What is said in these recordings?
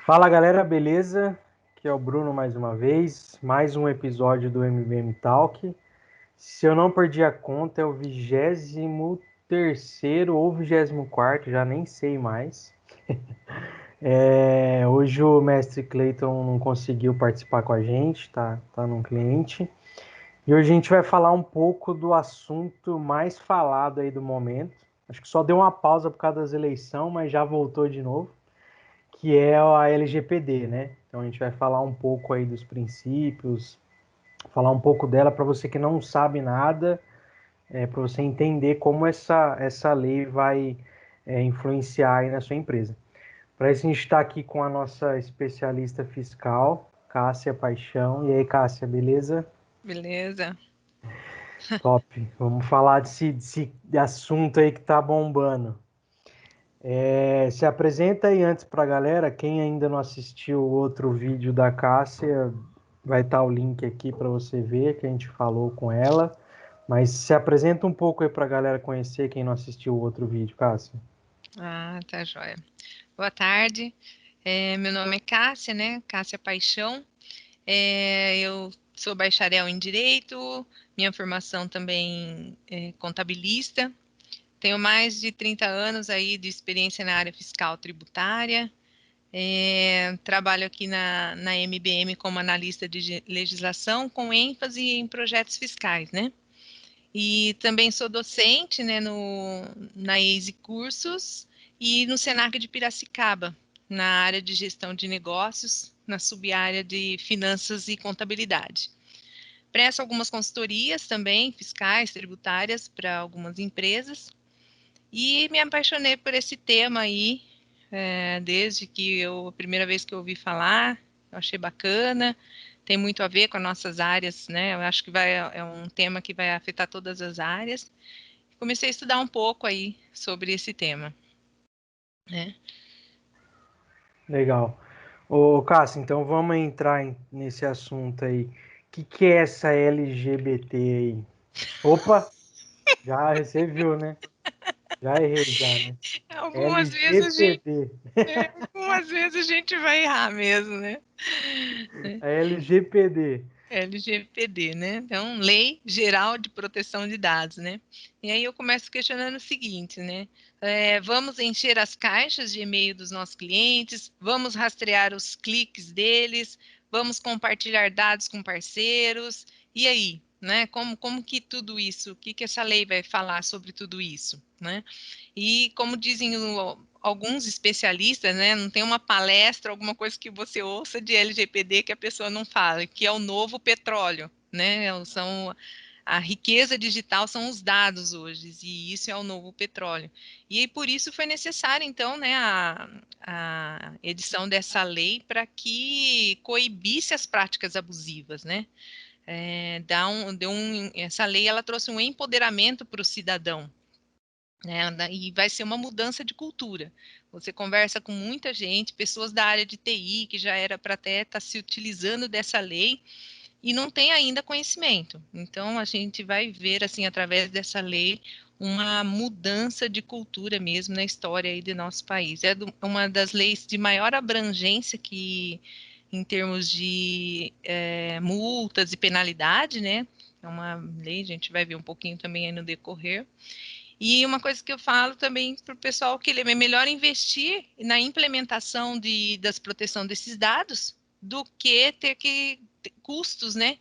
Fala galera, beleza? Aqui é o Bruno mais uma vez, mais um episódio do MBM Talk. Se eu não perdi a conta, é o 23º ou 24º, já nem sei mais. Hoje o mestre Clayton não conseguiu participar com a gente, tá num cliente. E hoje a gente vai falar um pouco do assunto mais falado aí do momento. Acho que só deu uma pausa por causa das eleições, mas já voltou de novo, que é a LGPD, né? Então a gente vai falar um pouco aí dos princípios, falar um pouco dela para você que não sabe nada, para você entender como essa lei vai influenciar aí na sua empresa. Para isso a gente está aqui com a nossa especialista fiscal, Cássia Paixão. E aí, Cássia, beleza? Beleza. Top. Vamos falar desse assunto aí que tá bombando. Se apresenta aí antes para a galera. Quem ainda não assistiu o outro vídeo da Cássia, vai estar o link aqui para você ver que a gente falou com ela. Mas se apresenta um pouco aí para a galera conhecer quem não assistiu o outro vídeo, Cássia. Ah, tá joia. Boa tarde. Meu nome é Cássia, né? Cássia Paixão. Eu sou bacharel em Direito, minha formação também é contabilista. Tenho mais de 30 anos aí de experiência na área fiscal tributária. Trabalho aqui na MBM como analista de legislação, com ênfase em projetos fiscais, né? E também sou docente, né, na EASY Cursos e no Senac de Piracicaba, na área de gestão de negócios, na sub-área de finanças e contabilidade. Presto algumas consultorias também, fiscais, tributárias, para algumas empresas. E me apaixonei por esse tema aí, desde que a primeira vez que eu ouvi falar, eu achei bacana, tem muito a ver com as nossas áreas, né? Eu acho que é um tema que vai afetar todas as áreas. Comecei a estudar um pouco aí sobre esse tema, né? Legal. Ô, Cássia, então vamos entrar nesse assunto aí. O que é essa LGBT aí? Opa, já você viu, né? Já errei já, né? Algumas vezes LGPD. algumas vezes a gente vai errar mesmo, né? A LGPD. LGPD, né? Então, Lei Geral de Proteção de Dados, né? E aí eu começo questionando o seguinte, né? Vamos encher as caixas de e-mail dos nossos clientes, vamos rastrear os cliques deles, vamos compartilhar dados com parceiros, e aí, né? Como que tudo isso, o que que essa lei vai falar sobre tudo isso, né? E como dizem alguns especialistas, né, não tem uma palestra, alguma coisa que você ouça de LGPD que a pessoa não fala, que é o novo petróleo, né? A riqueza digital são os dados hoje, e isso é o novo petróleo. E por isso foi necessário, então, né, a edição dessa lei para que coibisse as práticas abusivas, né? Essa lei ela trouxe um empoderamento para o cidadão, né? E vai ser uma mudança de cultura. Você conversa com muita gente, pessoas da área de TI, que já era para até estar se utilizando dessa lei, e não tem ainda conhecimento. Então, a gente vai ver, assim, através dessa lei, uma mudança de cultura mesmo na história aí do nosso país. Uma das leis de maior abrangência que, em termos de multas e penalidade, né? É uma lei, a gente vai ver um pouquinho também aí no decorrer. E uma coisa que eu falo também para o pessoal que é melhor investir na implementação das proteção desses dados do que ter que ter custos, né,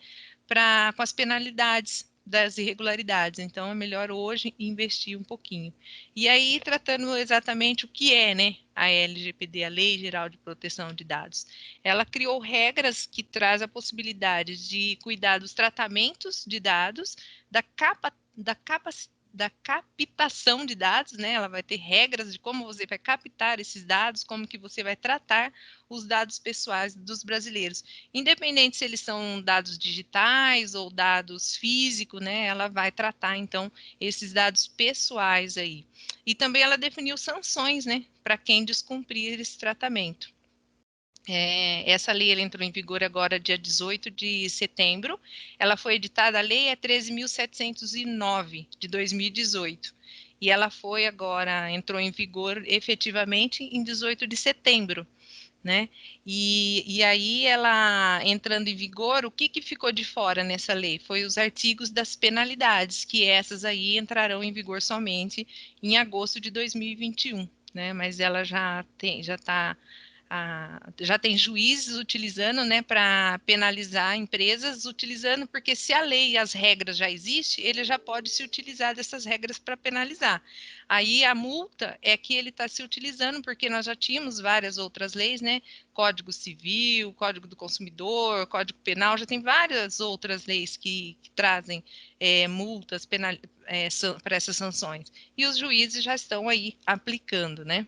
com as penalidades das irregularidades. Então, é melhor hoje investir um pouquinho. E aí, tratando exatamente o que é, né, a LGPD, a Lei Geral de Proteção de Dados. Ela criou regras que traz a possibilidade de cuidar dos tratamentos de dados, da capacidade da captação de dados, né? Ela vai ter regras de como você vai captar esses dados, como que você vai tratar os dados pessoais dos brasileiros. Independente se eles são dados digitais ou dados físicos, né? Ela vai tratar, então, esses dados pessoais aí. E também ela definiu sanções, né? Para quem descumprir esse tratamento. Essa lei ela entrou em vigor agora dia 18 de setembro. Ela foi editada, a lei é 13.709 de 2018. Ela entrou em vigor efetivamente em 18 de setembro. né? E aí ela entrando em vigor, o que ficou de fora nessa lei? Foi os artigos das penalidades, que essas aí entrarão em vigor somente em agosto de 2021, né? Mas ela já tem juízes utilizando, né, para penalizar empresas, utilizando, porque se a lei e as regras já existem, ele já pode se utilizar dessas regras para penalizar. Aí a multa é que ele está se utilizando, porque nós já tínhamos várias outras leis, né, Código Civil, Código do Consumidor, Código Penal, já tem várias outras leis que trazem multas para essas sanções. E os juízes já estão aí aplicando, né?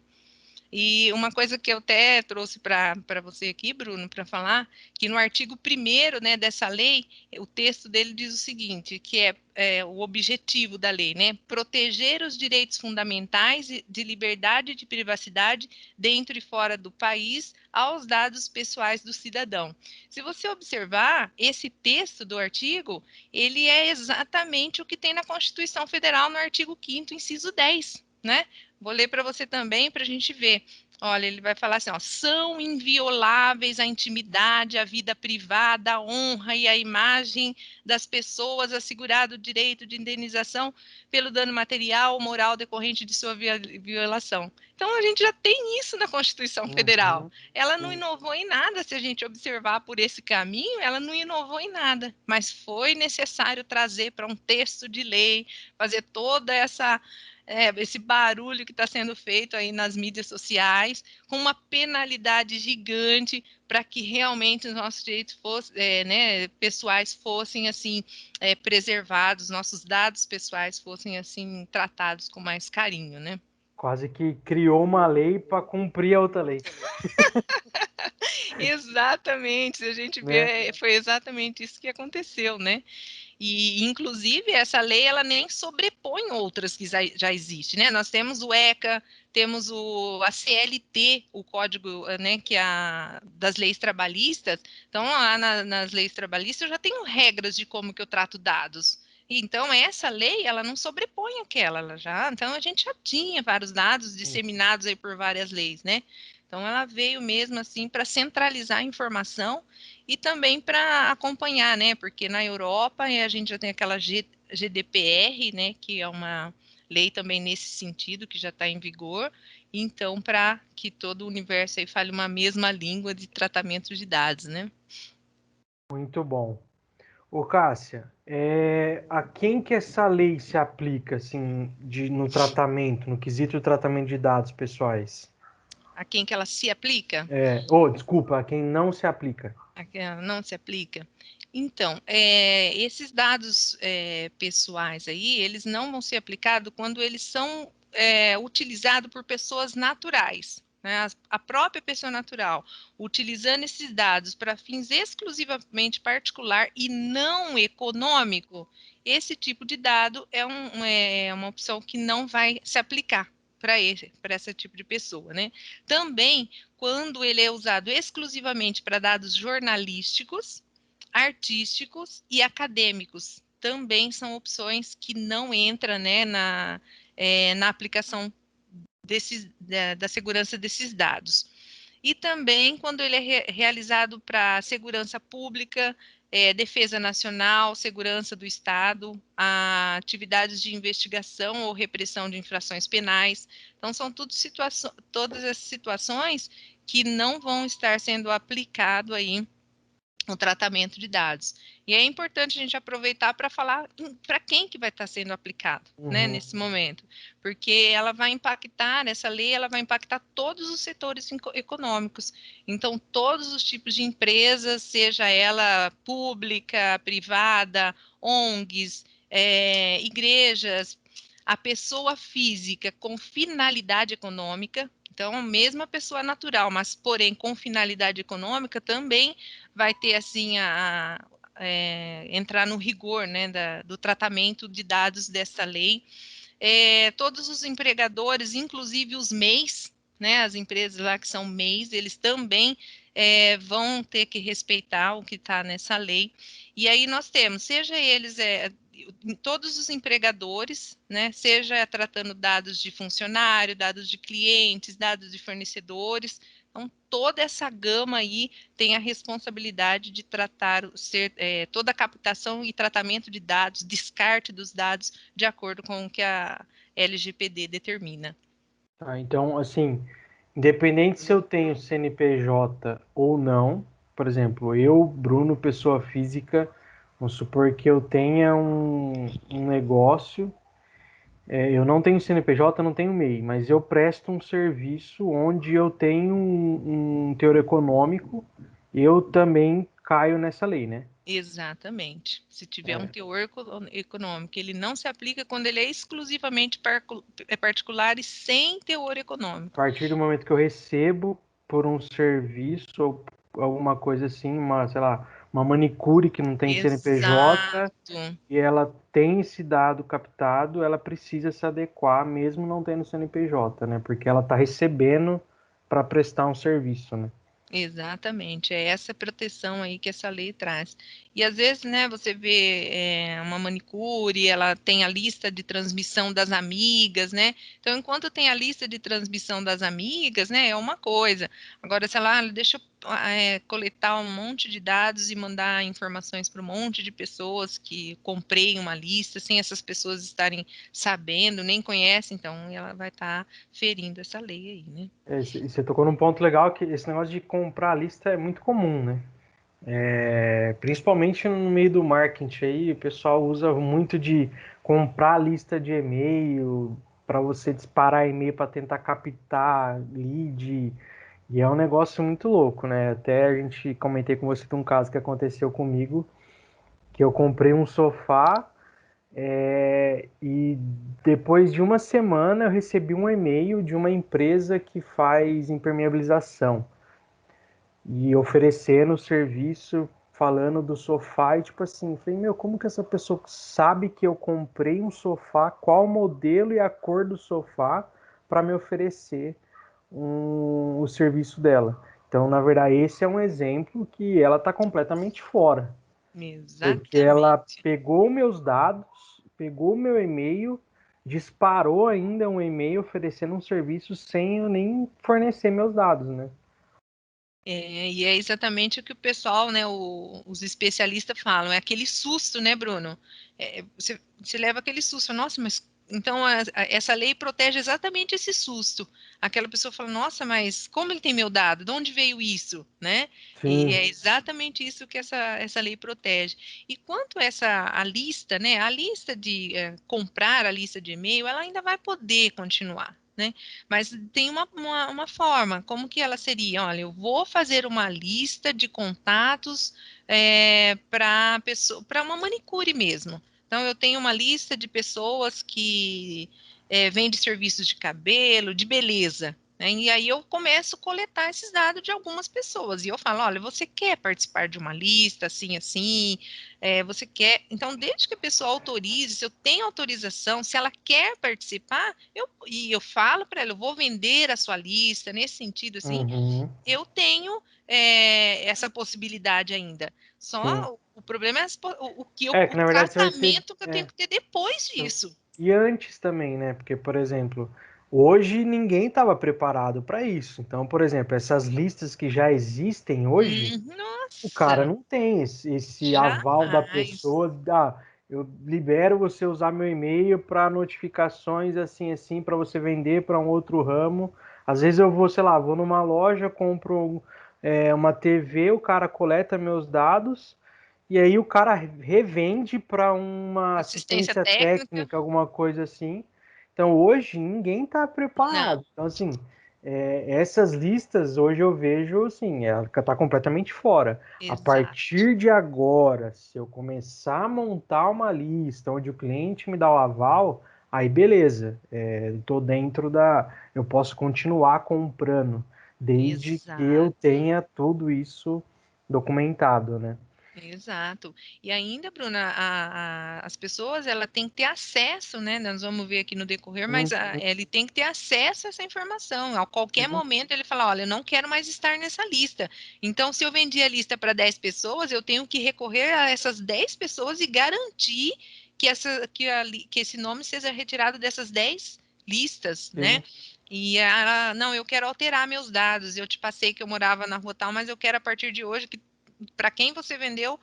E uma coisa que eu até trouxe para você aqui, Bruno, para falar, que no artigo 1º, né, dessa lei, o texto dele diz o seguinte, que é o objetivo da lei, né, proteger os direitos fundamentais de liberdade e de privacidade dentro e fora do país aos dados pessoais do cidadão. Se você observar, esse texto do artigo, ele é exatamente o que tem na Constituição Federal no artigo 5º, inciso 10, né? Vou ler para você também, para a gente ver. Olha, ele vai falar assim, ó, são invioláveis a intimidade, a vida privada, a honra e a imagem das pessoas, assegurado o direito de indenização pelo dano material ou moral decorrente de sua violação. Então, a gente já tem isso na Constituição Federal. Ela não inovou em nada, se a gente observar por esse caminho, ela não inovou em nada, mas foi necessário trazer para um texto de lei, fazer toda esse barulho que está sendo feito aí nas mídias sociais, com uma penalidade gigante para que realmente os nossos direitos pessoais fossem assim preservados, nossos dados pessoais fossem assim tratados com mais carinho, né? Quase que criou uma lei para cumprir a outra lei. Exatamente, se a gente Né? vê, foi exatamente isso que aconteceu, né? E, inclusive, essa lei, ela nem sobrepõe outras que já existem, né? Nós temos o ECA, temos a CLT, o código, né, das leis trabalhistas. Então, lá nas leis trabalhistas, eu já tenho regras de como que eu trato dados. Então, essa lei, ela não sobrepõe aquela, então a gente já tinha vários dados disseminados aí por várias leis, né? Então, ela veio mesmo assim para centralizar a informação e também para acompanhar, né? Porque na Europa a gente já tem aquela GDPR, né? Que é uma lei também nesse sentido, que já está em vigor. Então, para que todo o universo aí fale uma mesma língua de tratamento de dados, né? Muito bom. Ô, Cássia, a quem que essa lei se aplica, assim, no tratamento, no quesito do tratamento de dados pessoais? A quem que ela se aplica? Desculpa, a quem não se aplica. A quem ela não se aplica? Então, esses dados pessoais aí, eles não vão ser aplicados quando eles são utilizados por pessoas naturais, né? A própria pessoa natural, utilizando esses dados para fins exclusivamente particular e não econômico, esse tipo de dado é uma opção que não vai se aplicar para esse tipo de pessoa, né? Também, quando ele é usado exclusivamente para dados jornalísticos, artísticos e acadêmicos, também são opções que não entram, né, na aplicação da segurança desses dados. E também quando ele é realizado para segurança pública, defesa nacional, segurança do Estado, atividades de investigação ou repressão de infrações penais. Então, são todas essas situações que não vão estar sendo aplicado aí o tratamento de dados. E é importante a gente aproveitar para falar para quem que vai estar sendo aplicado, né, nesse momento, porque ela vai impactar, essa lei, ela vai impactar todos os setores econômicos. Então, todos os tipos de empresas, seja ela pública, privada, ONGs, igrejas, a pessoa física com finalidade econômica. Então, mesmo a pessoa natural, mas porém com finalidade econômica, também vai ter assim entrar no rigor, né, do tratamento de dados dessa lei. Todos os empregadores, inclusive os MEIs, né, as empresas lá que são MEIs, eles também vão ter que respeitar o que está nessa lei. E aí nós temos, seja eles todos os empregadores, né, seja tratando dados de funcionário, dados de clientes, dados de fornecedores. Então, toda essa gama aí tem a responsabilidade de tratar toda a captação e tratamento de dados, descarte dos dados, de acordo com o que a LGPD determina. Tá, então, assim, independente se eu tenho CNPJ ou não, por exemplo, eu, Bruno, pessoa física, vamos supor que eu tenha um negócio, eu não tenho CNPJ, não tenho MEI, mas eu presto um serviço onde eu tenho um teor econômico, eu também caio nessa lei, né? Exatamente. Se tiver um É, teor econômico, ele não se aplica quando ele é exclusivamente particular e sem teor a econômico. partir do momento que eu recebo por um serviço ou alguma coisa assim, sei lá, uma manicure que não tem CNPJ Exato. e ela tem esse dado captado, ela precisa se adequar mesmo não tendo CNPJ, né? Porque ela está recebendo para prestar um serviço, né? Exatamente, é essa proteção aí que essa lei traz. E às vezes, né, você vê uma manicure, ela tem a lista de transmissão das amigas, né? Então, enquanto tem a lista de transmissão das amigas, né, é uma coisa. Agora, sei lá, deixa eu coletar um monte de dados e mandar informações para um monte de pessoas que comprei uma lista, sem essas pessoas estarem sabendo, nem conhecem, então ela vai estar ferindo essa lei aí, né? Você tocou num ponto legal que esse negócio de comprar a lista é muito comum, né? Principalmente no meio do marketing aí, o pessoal usa muito de comprar a lista de e-mail para você disparar e-mail para tentar captar lead. E é um negócio muito louco, né? Até a gente comentei com você de um caso que aconteceu comigo, que eu comprei um sofá e depois de uma semana eu recebi um e-mail de uma empresa que faz impermeabilização e oferecendo o serviço, falando do sofá e tipo assim, falei, meu, como que essa pessoa sabe que eu comprei um sofá, qual o modelo e a cor do sofá para me oferecer o serviço dela? Então, na verdade, esse é um exemplo que ela está completamente fora, porque ela Exatamente. pegou meus dados, pegou meu e-mail, disparou ainda um e-mail oferecendo um serviço sem eu nem fornecer meus dados, né? E é exatamente o que o pessoal, né, os especialistas falam, é aquele susto, né, Bruno? Você leva aquele susto, nossa, mas então essa lei protege exatamente esse susto. Aquela pessoa fala, nossa, mas como ele tem meu dado? De onde veio isso, né? E Sim. é exatamente isso que essa lei protege. E quanto a a lista, né, a lista de comprar a lista de e-mail, ela ainda vai poder continuar, né? Mas tem uma forma, como que ela seria? Olha, eu vou fazer uma lista de contatos para pessoa, para uma manicure mesmo. Então, eu tenho uma lista de pessoas que vendem serviços de cabelo, de beleza. Né? E aí eu começo a coletar esses dados de algumas pessoas. E eu falo, olha, você quer participar de uma lista, assim, assim? Você quer... Então, desde que a pessoa autorize, se eu tenho autorização, se ela quer participar, eu falo para ela, eu vou vender a sua lista, nesse sentido, assim, Uhum. eu tenho essa possibilidade ainda. Sim. Só o problema é É, o que na verdade você vai ser. tratamento que eu tenho que ter depois Eu- disso. E antes também, né? Porque, por exemplo, hoje ninguém estava preparado para isso. Então, por exemplo, essas listas que já existem hoje, o cara Nossa, não tem esse aval da jamais. pessoa. Eu libero você usar meu e-mail para notificações assim, assim, para você vender para um outro ramo. Às vezes eu vou, sei lá, vou numa loja, compro uma TV, o cara coleta meus dados. E aí o cara revende para uma Assistência assistência técnica? técnica, alguma coisa assim. Então hoje ninguém está Não, preparado. Então assim, essas listas hoje eu vejo assim, ela está completamente fora. A exato. partir de agora, se eu começar a montar uma lista onde o cliente me dá o aval, aí beleza, estou dentro eu posso continuar comprando, desde que eu Exato. tenha tudo isso documentado, né? Exato. E ainda, Bruna, as pessoas ela tem que ter acesso, né? Nós vamos ver aqui no decorrer, mas Uhum, ele tem que ter acesso a essa informação. A qualquer sim. momento ele fala, olha, eu não quero mais estar nessa lista. Então, se eu vendi a lista para 10 pessoas, eu tenho que recorrer a essas 10 pessoas e garantir que esse nome seja retirado dessas 10 listas, né? Sim. E ela, não, eu quero alterar meus dados. Eu te passei que eu morava na rua tal, mas eu quero a partir de hoje que para quem você vendeu,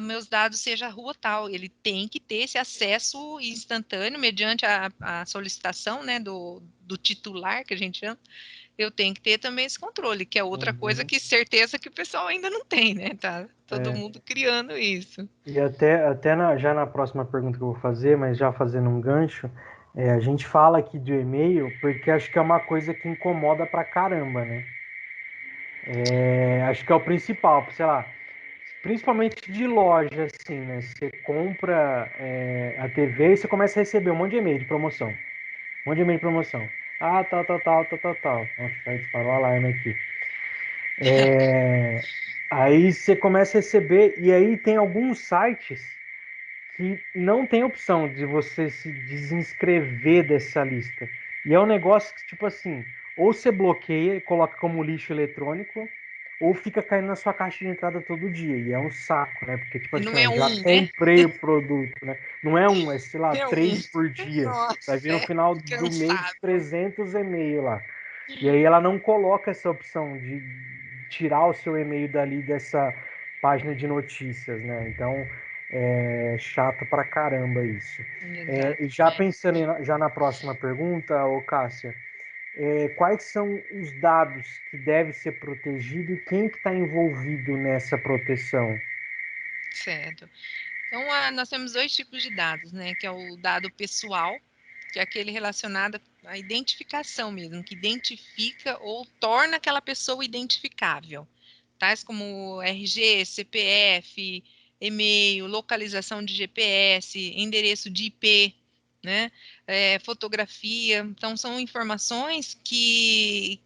meus dados seja a rua tal. Ele tem que ter esse acesso instantâneo mediante a solicitação, né, do titular, que a gente chama. Eu tenho que ter também esse controle, que é outra coisa que certeza que o pessoal ainda não tem, né? Tá todo mundo criando isso. E até já na próxima pergunta que eu vou fazer, mas já fazendo um gancho, a gente fala aqui do e-mail porque acho que é uma coisa que incomoda pra caramba, né? Acho que é o principal, sei lá, principalmente de loja, assim, né? Você compra a TV e você começa a receber um monte de e-mail de promoção. Um monte de e-mail de promoção. Ah, tal, tal, tal, tal, tal, tal. Nossa, já disparou o alarme aqui. Aí você começa a receber, e aí tem alguns sites que não tem opção de você se desinscrever dessa lista. E é um negócio que, tipo assim, ou você bloqueia e coloca como lixo eletrônico, ou fica caindo na sua caixa de entrada todo dia. E é um saco, né? Porque, tipo E assim, não é ó, já um, né? comprei o produto, né? Não é um, é, sei lá, É um. 3 por dia. Vai vir Nossa, no é final do mês cansado. 300 e-mails lá. E aí ela não coloca essa opção de tirar o seu e-mail dali dessa página de notícias, né? Então é chato pra caramba isso. Exato. E já pensando já na próxima pergunta, ô Cássia, quais são os dados que devem ser protegidos e quem que está envolvido nessa proteção? Certo. Então, nós temos 2 tipos de dados, né? Que é o dado pessoal, que é aquele relacionado à identificação mesmo, que identifica ou torna aquela pessoa identificável. Tais como RG, CPF, e-mail, localização de GPS, endereço de IP, né? Fotografia. Então, são informações que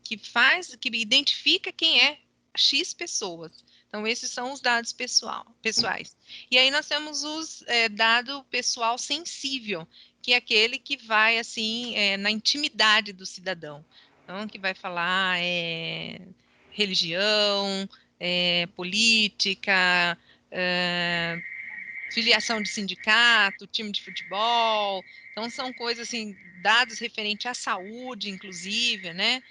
identifica quem é X pessoas. Então, esses são os dados pessoais. E aí nós temos os dado pessoal sensível, que é aquele que vai assim na intimidade do cidadão. Então, que vai falar religião, política, filiação de sindicato, time de futebol. Então, são coisas assim, dados referentes à saúde, inclusive, né?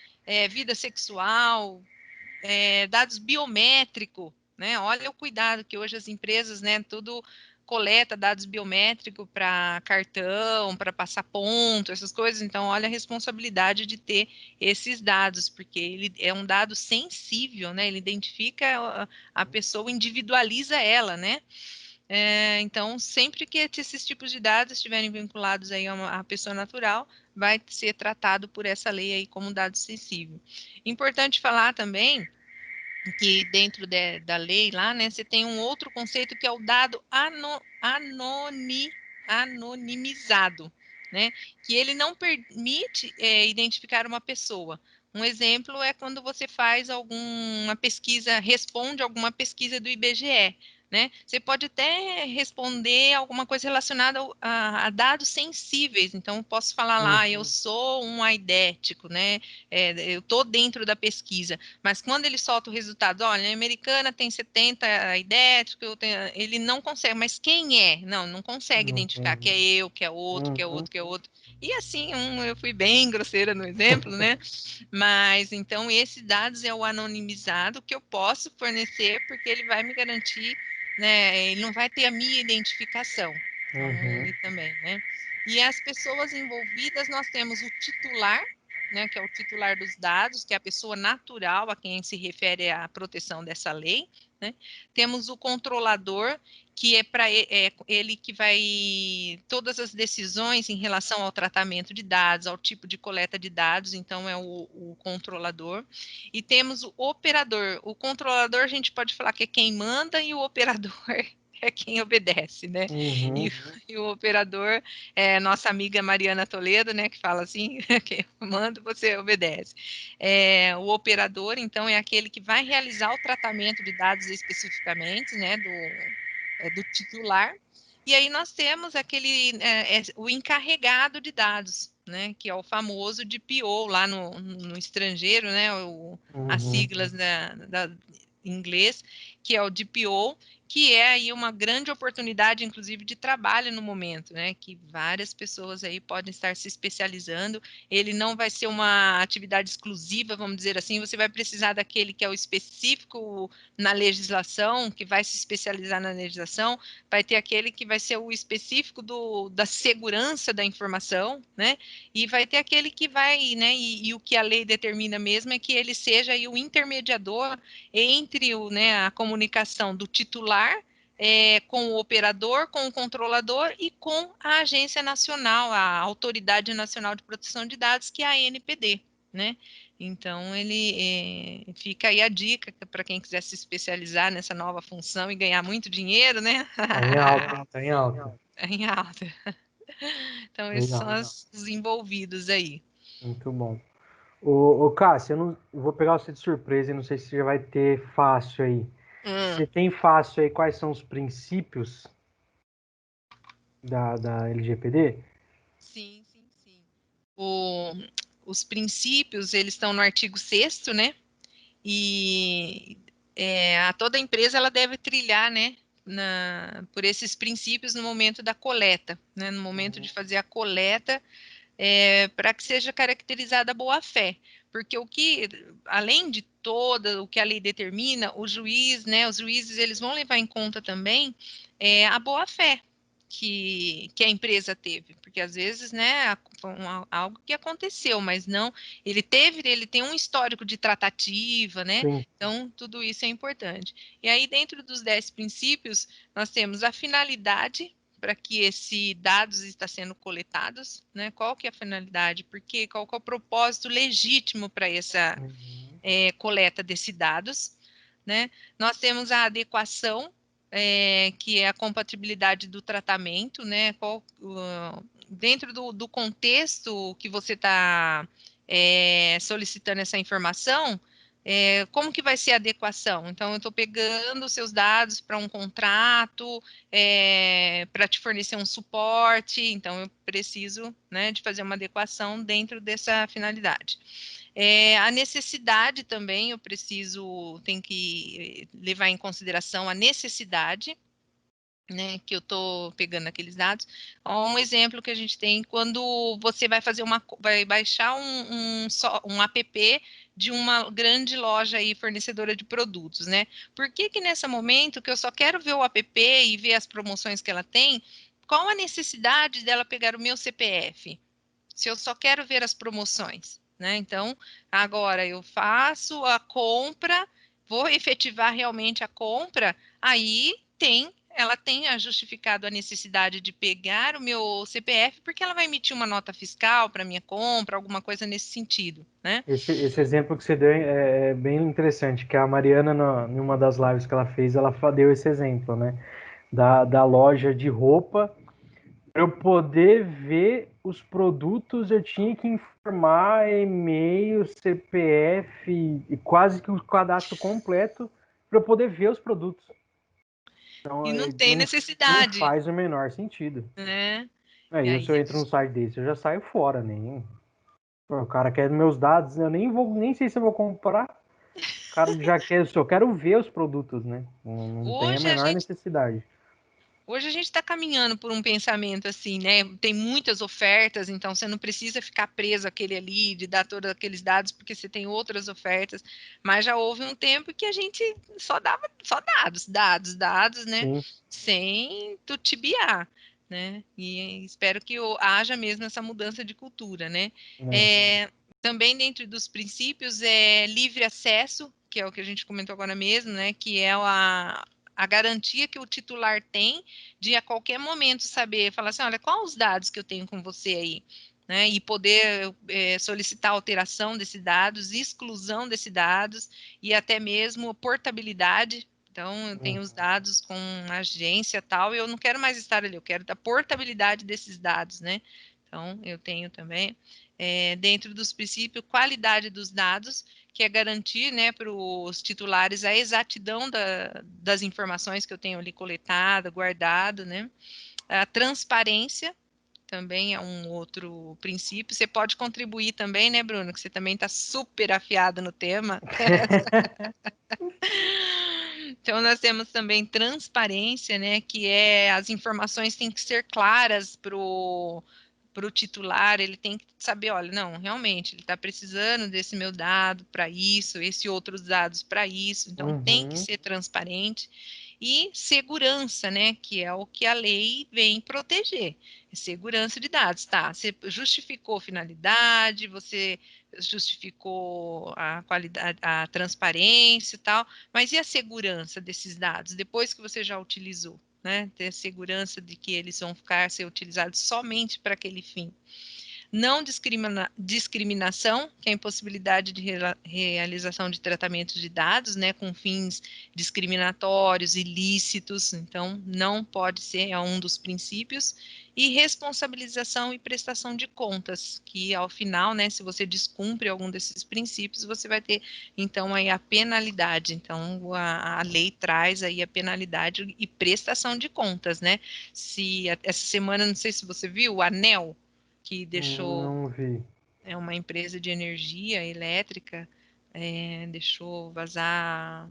Vida sexual, dados biométricos, né? Olha o cuidado que hoje as empresas, né, tudo coleta dados biométricos para cartão, para passar ponto, essas coisas. Então, olha a responsabilidade de ter esses dados, porque ele é um dado sensível, né? Ele identifica a pessoa, individualiza ela, né? Então, sempre que esses tipos de dados estiverem vinculados aí a pessoa natural, vai ser tratado por essa lei aí como dado sensível. Importante falar também que dentro da lei lá, né, você tem um outro conceito que é o dado anonimizado, né, que ele não permite identificar uma pessoa. Um exemplo é quando você faz alguma pesquisa, responde alguma pesquisa do IBGE, né? Você pode até responder alguma coisa relacionada a dados sensíveis. Então, eu posso falar lá, eu sou um aidético, né? Eu estou dentro da pesquisa. Mas quando ele solta o resultado, olha, a americana tem 70 idético, ele não consegue, mas quem é? Não consegue identificar que é eu, que é outro, que é outro, que é outro. E assim, eu fui bem grosseira no exemplo, né? Mas então esse dados é o anonimizado que eu posso fornecer porque ele vai me garantir, né? Ele não vai ter a minha identificação. Então ele também, né? E as pessoas envolvidas, nós temos o titular, né, que é o titular dos dados, que é a pessoa natural a quem se refere a proteção dessa lei, né? Temos o controlador, que é para ele que vai todas as decisões em relação ao tratamento de dados, ao tipo de coleta de dados, então é o controlador. E temos o operador. O controlador a gente pode falar que é quem manda e o operador é quem obedece, né? E, e o operador é nossa amiga Mariana Toledo, né, que fala assim, que eu mando, você obedece. O operador, então, é aquele que vai realizar o tratamento de dados especificamente, né, do titular. E aí nós temos o encarregado de dados, né, que é o famoso DPO lá no estrangeiro, né, as siglas da inglês, que é o DPO, que é aí uma grande oportunidade, inclusive, de trabalho no momento, né? Que várias pessoas aí podem estar se especializando. Ele não vai ser uma atividade exclusiva, vamos dizer assim, você vai precisar daquele que é o específico na legislação, que vai se especializar na legislação, vai ter aquele que vai ser o específico da segurança da informação, né? E vai ter aquele que vai, né? E o que a lei determina mesmo é que ele seja aí o intermediador entre né, a comunicação do titular com o operador, com o controlador e com a Agência Nacional, a Autoridade Nacional de Proteção de Dados, que é a ANPD, né? Então, ele fica aí a dica para quem quiser se especializar nessa nova função e ganhar muito dinheiro, né? Tá em alta, tá em alta. Tá em alta. Então, esses são Legal. os envolvidos aí. Muito bom. Ô Cássio, eu vou pegar você de surpresa e não sei se já vai ter fácil aí. Você tem fácil aí quais são os princípios da LGPD? Sim, sim, sim. Os princípios, eles estão no artigo 6º, né? E toda empresa ela deve trilhar, né, por esses princípios no momento da coleta, né, no momento de fazer a coleta, para que seja caracterizada a boa-fé, porque além de todo o que a lei determina, os juízes eles vão levar em conta também a boa-fé que a empresa teve, porque às vezes, né, foi algo que aconteceu, mas não, ele tem um histórico de tratativa, né, Sim. então tudo isso é importante. E aí, dentro dos 10 princípios, nós temos a finalidade, para que esses dados estão sendo coletados, né? Qual que é a finalidade? Porque qual que é o propósito legítimo para essa coleta desses dados, né? Nós temos a adequação, que é a compatibilidade do tratamento, né? Dentro do contexto que você está solicitando essa informação, como que vai ser a adequação? Então, eu estou pegando os seus dados para um contrato, para te fornecer um suporte, então eu preciso, né, de fazer uma adequação dentro dessa finalidade. A necessidade também, tem que levar em consideração a necessidade, né, que eu estou pegando aqueles dados. Um exemplo que a gente tem quando você vai vai baixar um app de uma grande loja aí, fornecedora de produtos, né? Por que nesse momento que eu só quero ver o app e ver as promoções que ela tem, qual a necessidade dela pegar o meu CPF? Se eu só quero ver as promoções, né? Então, agora eu faço a compra, vou efetivar realmente a compra, aí ela tem justificado a necessidade de pegar o meu CPF, porque ela vai emitir uma nota fiscal para minha compra, alguma coisa nesse sentido, né? Esse exemplo que você deu é bem interessante, que a Mariana, em uma das lives que ela fez, ela deu esse exemplo, né? Da loja de roupa. Para eu poder ver os produtos, eu tinha que informar e-mail, CPF e quase que o cadastro completo para eu poder ver os produtos. Então, E não tem não necessidade, faz o menor sentido. né? E Aí, aí se eu entro num site desse, eu já saio fora, nem. Pô, o cara quer meus dados, eu nem sei se eu vou comprar. O cara já quer, eu só quero ver os produtos, né? Não tem a hoje a menor gente necessidade. Hoje a gente está caminhando por um pensamento assim, né? Tem muitas ofertas, então você não precisa ficar preso àquele ali, de dar todos aqueles dados, porque você tem outras ofertas. Mas já houve um tempo que a gente só dava só dados, né? Sim. Sem tutibiar, né? E espero que haja mesmo essa mudança de cultura, né? Também dentro dos princípios é livre acesso, que é o que a gente comentou agora mesmo, né? Que é a garantia que o titular tem de a qualquer momento saber, falar assim, olha, quais os dados que eu tenho com você aí? Né, e poder solicitar alteração desses dados, exclusão desses dados e até mesmo portabilidade. Então, eu tenho os dados com agência tal, e eu não quero mais estar ali, eu quero a portabilidade desses dados, né? Então, eu tenho também, dentro dos princípios, qualidade dos dados, que é garantir, né, para os titulares a exatidão das informações que eu tenho ali coletado, guardado, né? A transparência também é um outro princípio. Você pode contribuir também, né, Bruno? Que você também está super afiado no tema. Então, nós temos também transparência, né, que é as informações têm que ser claras para o titular, ele tem que saber, olha, não, realmente, ele está precisando desse meu dado para isso, esse outros dados para isso, então tem que ser transparente. E segurança, né, que é o que a lei vem proteger, segurança de dados, tá? Você justificou finalidade, você justificou a qualidade, a transparência e tal, mas e a segurança desses dados depois que você já utilizou? Né, ter segurança de que eles vão ser utilizados somente para aquele fim. Não discriminação, que é a impossibilidade de realização de tratamentos de dados, né, com fins discriminatórios, ilícitos, então não pode ser, é um dos princípios, e responsabilização e prestação de contas, que ao final, né, se você descumpre algum desses princípios, você vai ter, então, aí a penalidade, então a lei traz aí a penalidade e prestação de contas, né, se essa semana, não sei se você viu, o ANEEL, que deixou, Não vi. é uma empresa de energia elétrica, deixou vazar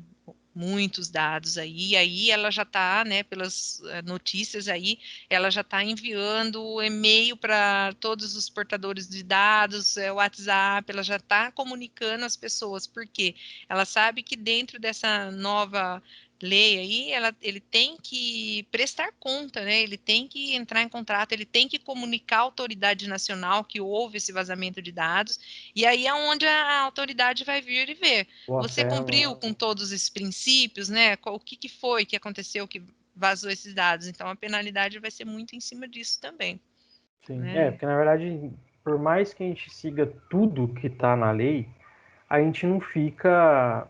muitos dados aí, e aí ela já está, né, pelas notícias aí, ela já está enviando e-mail para todos os portadores de dados, WhatsApp, ela já está comunicando às pessoas, porque ela sabe que dentro dessa nova lei aí, ele tem que prestar conta, né? Ele tem que entrar em contrato, ele tem que comunicar à autoridade nacional que houve esse vazamento de dados, e aí é onde a autoridade vai vir e ver. Você cumpriu com todos esses princípios, né? O que foi que aconteceu que vazou esses dados? Então a penalidade vai ser muito em cima disso também. Sim, Né? porque na verdade, por mais que a gente siga tudo que está na lei, a gente não fica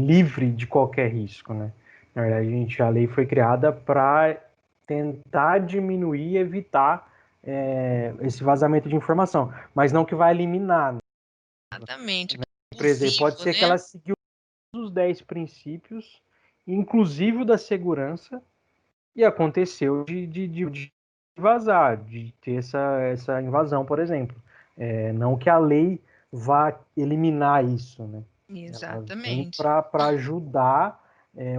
livre de qualquer risco, né? Na verdade, a lei foi criada para tentar diminuir e evitar esse vazamento de informação, mas não que vai eliminar. Né? Exatamente. Por exemplo, pode Abusivo, ser que né? ela seguiu os 10 princípios, inclusive o da segurança, e aconteceu de vazar, de ter essa invasão, por exemplo. Não que a lei vá eliminar isso, né? Ela vem Exatamente. para ajudar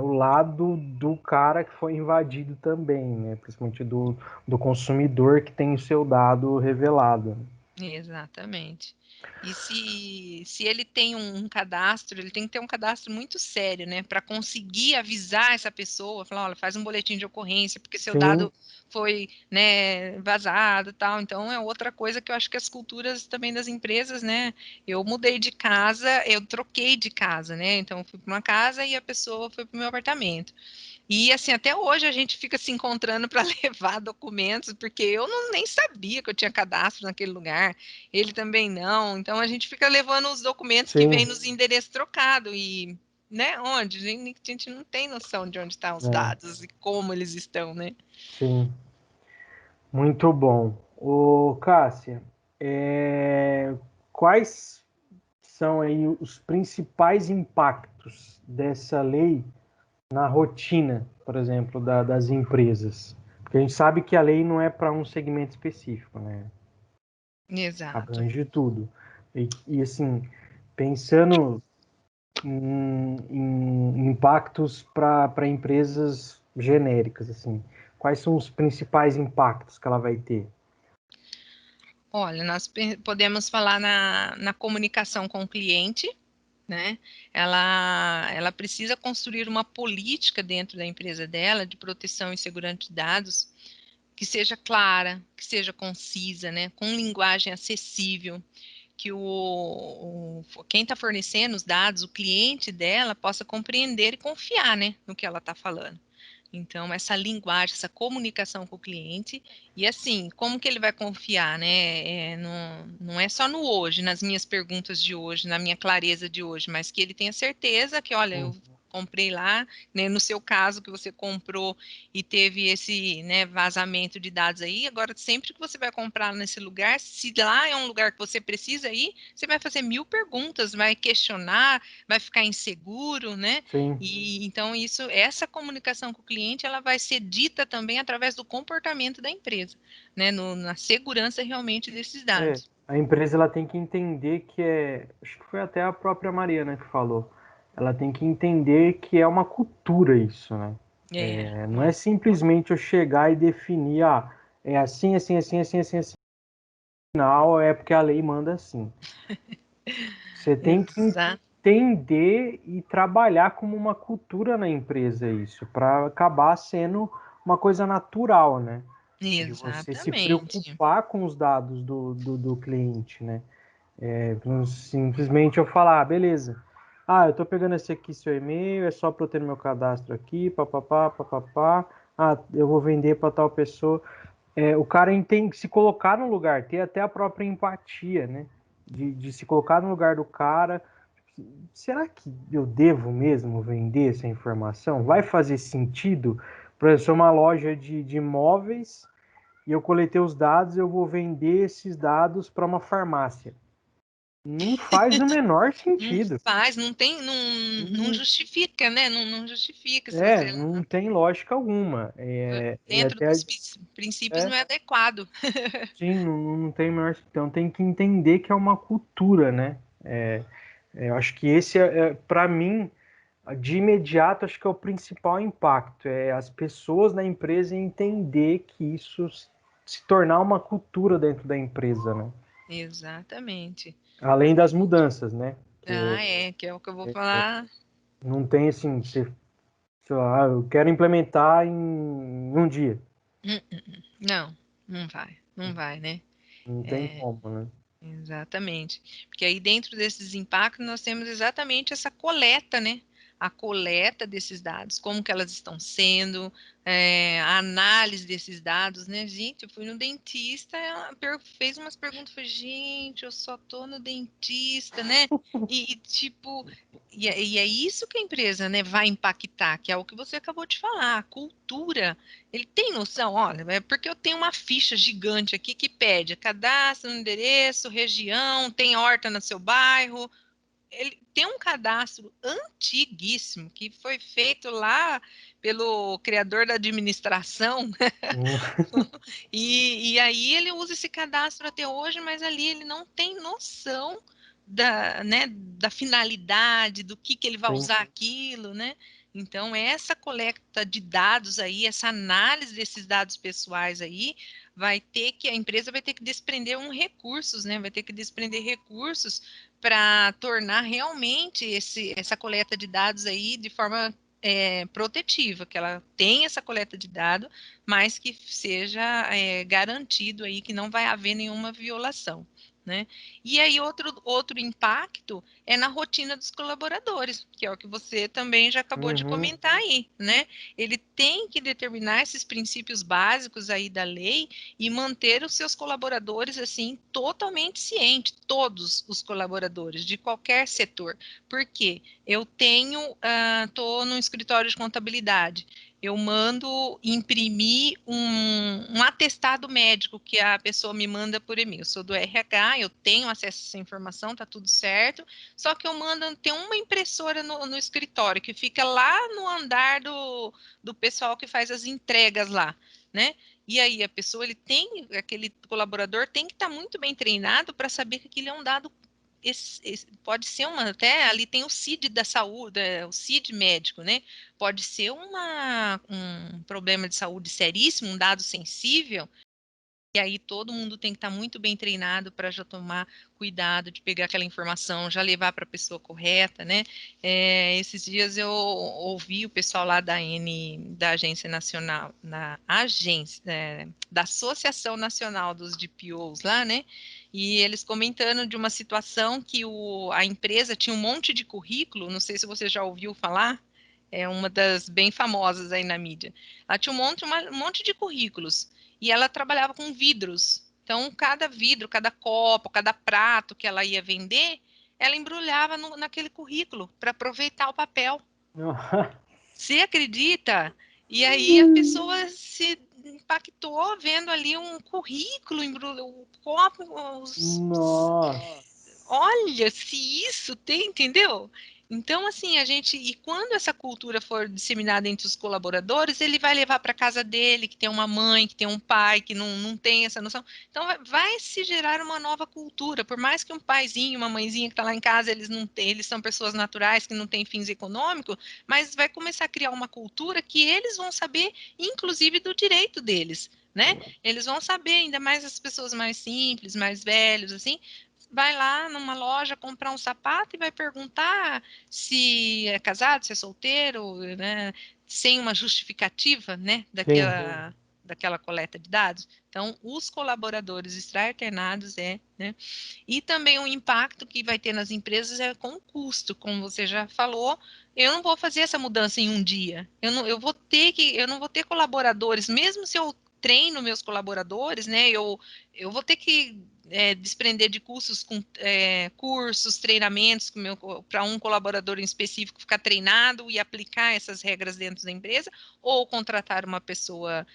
o lado do cara que foi invadido também, né? Principalmente do consumidor que tem o seu dado revelado. Exatamente. E se ele tem um cadastro, ele tem que ter um cadastro muito sério, né? Para conseguir avisar essa pessoa, falar, olha, faz um boletim de ocorrência, porque seu Sim, dado foi, né, vazado e tal. Então, é outra coisa que eu acho que as culturas também das empresas, né? Eu mudei de casa, eu troquei de casa, né? Então, eu fui para uma casa e a pessoa foi para o meu apartamento. E assim, até hoje a gente fica se encontrando para levar documentos, porque eu nem sabia que eu tinha cadastro naquele lugar, ele também não. Então a gente fica levando os documentos que vêm sim. nos endereços trocados e, né, onde? A gente não tem noção de onde estão os dados e como eles estão, né? Sim. Muito bom. Ô, Cássia, quais são aí os principais impactos dessa lei na rotina, por exemplo, das empresas? Porque a gente sabe que a lei não é para um segmento específico, né? Exato. Abrange tudo. E assim, pensando em impactos para empresas genéricas, assim, quais são os principais impactos que ela vai ter? Olha, nós podemos falar na comunicação com o cliente, né? Ela precisa construir uma política dentro da empresa dela de proteção e segurança de dados que seja clara, que seja concisa, né? Com linguagem acessível, que quem está fornecendo os dados, o cliente dela, possa compreender e confiar, né, no que ela está falando. Então, essa linguagem, essa comunicação com o cliente, e assim, como que ele vai confiar, né? Não é só no hoje, nas minhas perguntas de hoje, na minha clareza de hoje, mas que ele tenha certeza que, olha, eu comprei lá, né, no seu caso que você comprou e teve esse, né, vazamento de dados aí, agora sempre que você vai comprar nesse lugar, se lá é um lugar que você precisa ir, você vai fazer 1000 perguntas, vai questionar, vai ficar inseguro, né? Sim. E então essa comunicação com o cliente, ela vai ser dita também através do comportamento da empresa, né, na segurança realmente desses dados. A empresa ela tem que entender que acho que foi até a própria Mariana que falou, ela tem que entender que é uma cultura isso, né? Não é simplesmente eu chegar e definir, é assim, assim, assim, assim, assim, assim, final é porque a lei manda assim. Você tem que Exato. entender e trabalhar como uma cultura na empresa isso, para acabar sendo uma coisa natural, né? De você se Exatamente. preocupar com os dados do cliente, né? Não simplesmente eu falar, beleza. Eu tô pegando esse aqui, seu e-mail, é só para eu ter no meu cadastro aqui, papapá, papapá. Eu vou vender para tal pessoa. O cara tem que se colocar no lugar, ter até a própria empatia, né? De se colocar no lugar do cara. Será que eu devo mesmo vender essa informação? Vai fazer sentido? Por exemplo, se é uma loja de imóveis e eu coletei os dados, eu vou vender esses dados para uma farmácia. Não faz o menor Não sentido. faz, não tem, não Não, justifica, né? Não justifica se você não tem lógica alguma. dentro dos princípios É, não é adequado. sim, não tem menor. Então tem que entender que é uma cultura, né? Eu acho que esse para mim, de imediato, acho que é o principal impacto. É as pessoas na empresa entender que isso se tornar uma cultura dentro da empresa, né? Exatamente. Além das mudanças, né? Ah, que é o que eu vou falar. Não tem assim, sei lá, eu quero implementar em um dia. Não, não vai, né? Não tem como, né? Exatamente. Porque aí dentro desses impactos nós temos exatamente essa coleta, né? A coleta desses dados, como que elas estão sendo, a análise desses dados, né? Gente, eu fui no dentista, ela fez umas perguntas, eu falei, gente, eu só tô no dentista, né? Tipo, e é isso que a empresa, né, vai impactar, que é o que você acabou de falar, a cultura. Ele tem noção, olha, é porque eu tenho uma ficha gigante aqui que pede cadastro, endereço, região, tem horta no seu bairro. Ele tem um cadastro antiguíssimo que foi feito lá pelo criador da administração, e aí ele usa esse cadastro até hoje, mas ali ele não tem noção da, né, da finalidade, do que ele vai Sim. usar aquilo, né? Então, essa coleta de dados aí, essa análise desses dados pessoais aí, a empresa vai ter que desprender recursos, né? Vai ter que desprender recursos para tornar realmente essa coleta de dados aí de forma protetiva, que ela tenha essa coleta de dados, mas que seja garantido aí que não vai haver nenhuma violação, né? E aí outro impacto é na rotina dos colaboradores, que é o que você também já acabou de Uhum. comentar aí, né? Ele tem que determinar esses princípios básicos aí da lei e manter os seus colaboradores assim totalmente cientes, todos os colaboradores de qualquer setor. Por quê? Eu estou no escritório de contabilidade, eu mando imprimir um atestado médico que a pessoa me manda por e-mail. Eu sou do RH, eu tenho acesso a essa informação, tá tudo certo. Só que eu mando, tem uma impressora no escritório que fica lá no andar do pessoal que faz as entregas lá, né? E aí a pessoa, aquele colaborador tem que estar muito bem treinado para saber que aquilo é um dado pode ser até ali tem o CID da saúde, o CID médico, né? Pode ser um problema de saúde seríssimo, um dado sensível, e aí todo mundo tem que estar muito bem treinado para já tomar cuidado de pegar aquela informação, já levar para a pessoa correta, né? Esses dias eu ouvi o pessoal lá da Agência Nacional, da Associação Nacional dos DPOs lá, né? E eles comentando de uma situação que a empresa tinha um monte de currículo, não sei se você já ouviu falar, é uma das bem famosas aí na mídia. Ela tinha um monte de currículos e ela trabalhava com vidros. Então, cada vidro, cada copo, cada prato que ela ia vender, ela embrulhava naquele currículo para aproveitar o papel. Você acredita? E aí a pessoa se impactou vendo ali um currículo, o copo, Nossa. olha, se isso tem, entendeu? Então, assim, e quando essa cultura for disseminada entre os colaboradores, ele vai levar para casa dele, que tem uma mãe, que tem um pai, que não tem essa noção. Então, vai se gerar uma nova cultura. Por mais que um paizinho, uma mãezinha que está lá em casa, eles não têm, eles são pessoas naturais, que não têm fins econômicos, mas vai começar a criar uma cultura que eles vão saber, inclusive, do direito deles. Né? Eles vão saber, ainda mais as pessoas mais simples, mais velhos, assim, vai lá numa loja comprar um sapato e vai perguntar se é casado, se é solteiro, né, sem uma justificativa, né, Sim. daquela coleta de dados. Então, os colaboradores extra-alternados né, e também o impacto que vai ter nas empresas é com o custo, como você já falou. Eu não vou fazer essa mudança em um dia. Eu não vou ter colaboradores, mesmo se eu treino meus colaboradores, né? Eu vou ter que desprender de custos com cursos, treinamentos para um colaborador em específico ficar treinado e aplicar essas regras dentro da empresa, ou contratar uma pessoa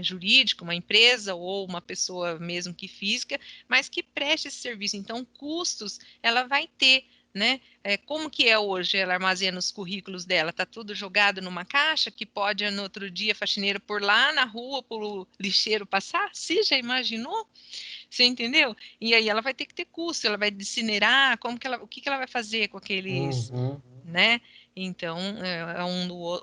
jurídica, uma empresa, ou uma pessoa mesmo que física, mas que preste esse serviço. Então, custos ela vai ter, né? Como que é hoje? Ela armazena os currículos dela, tá tudo jogado numa caixa que pode no outro dia faxineiro por lá na rua, por lixeiro passar? Você já imaginou? Você entendeu? E aí ela vai ter que ter custo, ela vai incinerar, o que que ela vai fazer com aqueles, Uhum. né? Então,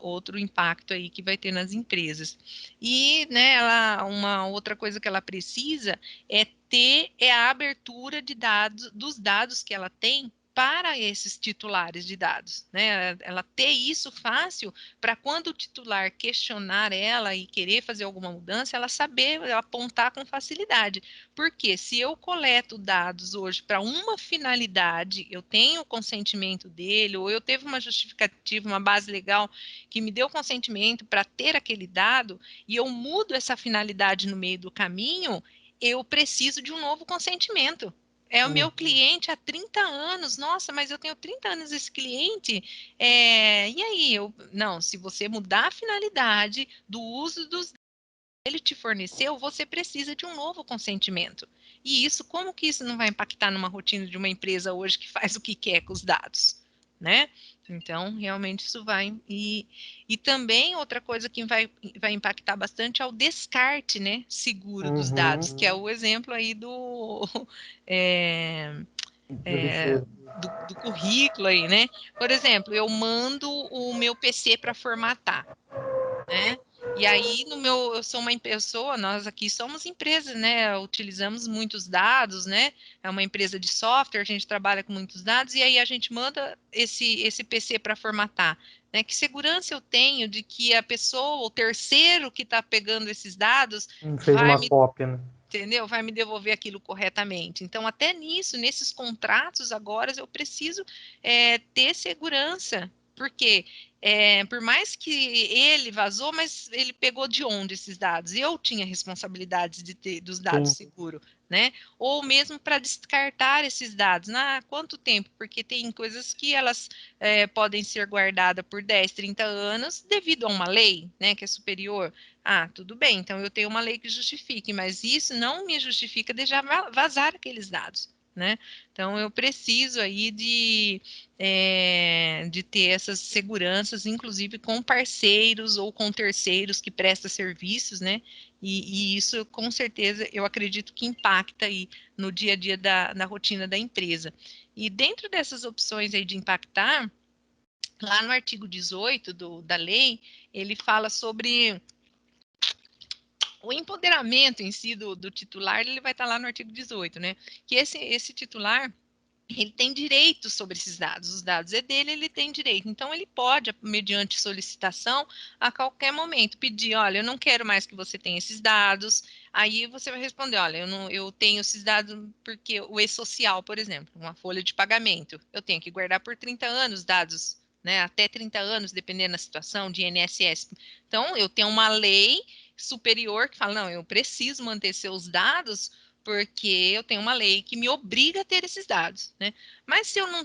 outro impacto aí que vai ter nas empresas. E, né, uma outra coisa que ela precisa é ter a abertura de dados, dos dados que ela tem para esses titulares de dados, né? Ela ter isso fácil para quando o titular questionar ela e querer fazer alguma mudança, ela saber apontar com facilidade. Porque se eu coleto dados hoje para uma finalidade, eu tenho o consentimento dele, ou eu teve uma justificativa, uma base legal que me deu consentimento para ter aquele dado, e eu mudo essa finalidade no meio do caminho, eu preciso de um novo consentimento. É o meu cliente há 30 anos. Nossa, mas eu tenho 30 anos esse cliente. E aí? Não, se você mudar a finalidade do uso dos ele te forneceu, você precisa de um novo consentimento. E isso, como que isso não vai impactar numa rotina de uma empresa hoje que faz o que quer com os dados, né? Então, realmente isso vai. E também outra coisa que vai impactar bastante é o descarte, né, seguro dos Uhum. dados, que é o exemplo aí é, Do lixeiro. do currículo aí, né? Por exemplo, eu mando o meu PC para formatar, né? E aí, eu sou uma pessoa, nós aqui somos empresas, né? Utilizamos muitos dados, né? É uma empresa de software, a gente trabalha com muitos dados, e aí a gente manda esse PC para formatar. Né? Que segurança eu tenho de que a pessoa, o terceiro que está pegando esses dados, Não fez vai uma me cópia, né? entendeu? Vai me devolver aquilo corretamente. Então, até nisso, nesses contratos agora, eu preciso ter segurança, porque por mais que ele vazou, mas ele pegou de onde esses dados? Eu tinha responsabilidades de ter dos dados Sim. seguros, né? Ou mesmo para descartar esses dados. Quanto tempo? Porque tem coisas que elas podem ser guardadas por 10, 30 anos devido a uma lei, né, que é superior. Ah, tudo bem, então eu tenho uma lei que justifique, mas isso não me justifica deixar vazar aqueles dados, né? Então eu preciso aí de ter essas seguranças, inclusive com parceiros ou com terceiros que prestam serviços, né? E isso, com certeza, eu acredito que impacta aí no dia a dia na rotina da empresa. E dentro dessas opções aí de impactar, lá no artigo 18 da lei, ele fala sobre o empoderamento em si do titular, ele vai estar lá no artigo 18, né? Que esse titular, ele tem direito sobre esses dados. Os dados é dele, ele tem direito. Então, ele pode, mediante solicitação, a qualquer momento, pedir, olha, eu não quero mais que você tenha esses dados. Aí você vai responder, olha, eu tenho esses dados porque o e-social, por exemplo, uma folha de pagamento, eu tenho que guardar por 30 anos dados, né? Até 30 anos, dependendo da situação, de INSS. Então, eu tenho uma lei superior que fala, não, eu preciso manter seus dados porque eu tenho uma lei que me obriga a ter esses dados, né? Mas se eu não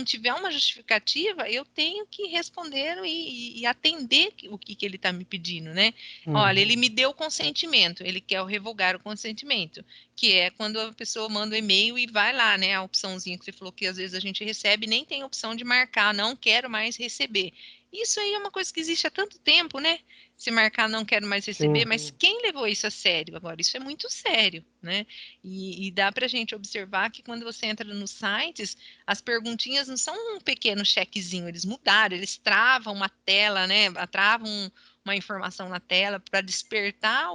tiver uma justificativa, eu tenho que responder e atender o que ele está me pedindo, né? Olha, ele me deu o consentimento, ele quer revogar o consentimento, que é quando a pessoa manda um e-mail e vai lá, né? A opçãozinha que você falou que às vezes a gente recebe, nem tem opção de marcar, não quero mais receber. Isso aí é uma coisa que existe há tanto tempo, né? Se marcar não quero mais receber, Sim. mas quem levou isso a sério agora? Isso é muito sério, né? E dá para a gente observar que quando você entra nos sites, as perguntinhas não são um pequeno chequezinho, eles mudaram, eles travam uma tela, né? Travam uma informação na tela para despertar